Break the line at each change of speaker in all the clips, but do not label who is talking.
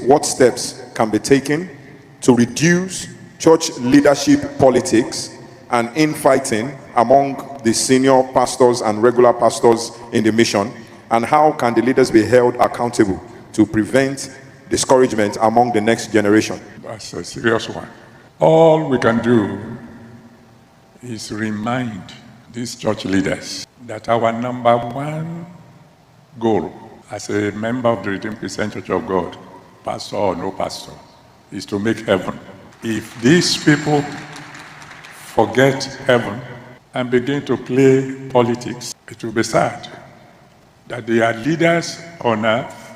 what steps can be taken to reduce church leadership politics and infighting among the senior pastors and regular pastors in the mission, and how can the leaders be held accountable to prevent discouragement among the next generation?
That's a serious one. All we can do is remind these church leaders that our number one goal as a member of the Redeemed Christian Church of God, pastor or no pastor, is to make heaven. If these people forget heaven and begin to play politics, it will be sad that they are leaders on earth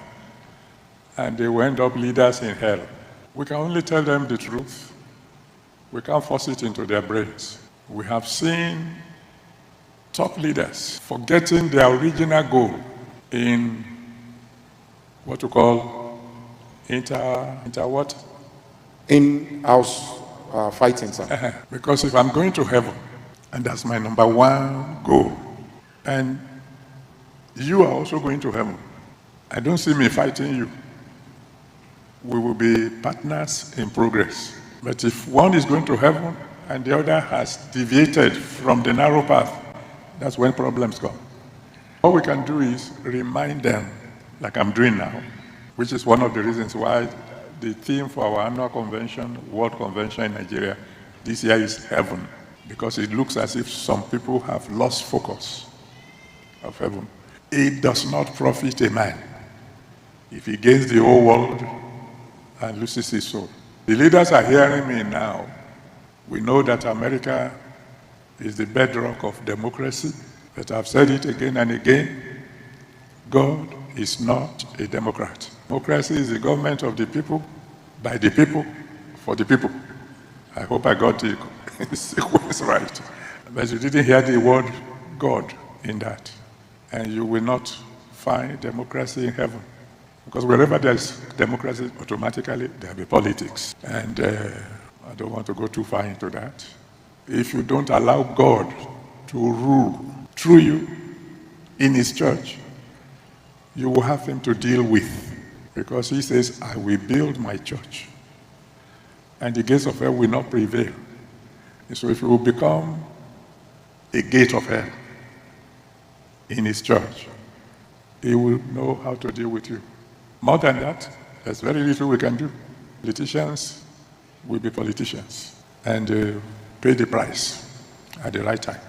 and they will end up leaders in hell. We can only tell them the truth. We can't force it into their brains. We have seen top leaders forgetting their original goal in what you call
In-house fighting, sir.
Because if I'm going to heaven, and that's my number one goal, and you are also going to heaven, I don't see me fighting you. We will be partners in progress. But if one is going to heaven and the other has deviated from the narrow path, that's when problems come. All we can do is remind them, like I'm doing now, which is one of the reasons why the theme for our annual convention, World Convention in Nigeria, this year is heaven, because it looks as if some people have lost focus of heaven. It does not profit a man if he gains the whole world and loses his soul. The leaders are hearing me now. We know that America is the bedrock of democracy, but I've said it again and again. God is not a democrat. Democracy is the government of the people, by the people, for the people. I hope I got the sequence right. But you didn't hear the word God in that. And you will not find democracy in heaven. Because wherever there's democracy, automatically there'll be politics. And I don't want to go too far into that. If you don't allow God to rule through you in his church, you will have him to deal with. Because he says, I will build my church, and the gates of hell will not prevail. And so if you will become a gate of hell in his church, he will know how to deal with you. More than that, there's very little we can do. Politicians will be politicians and pay the price at the right time.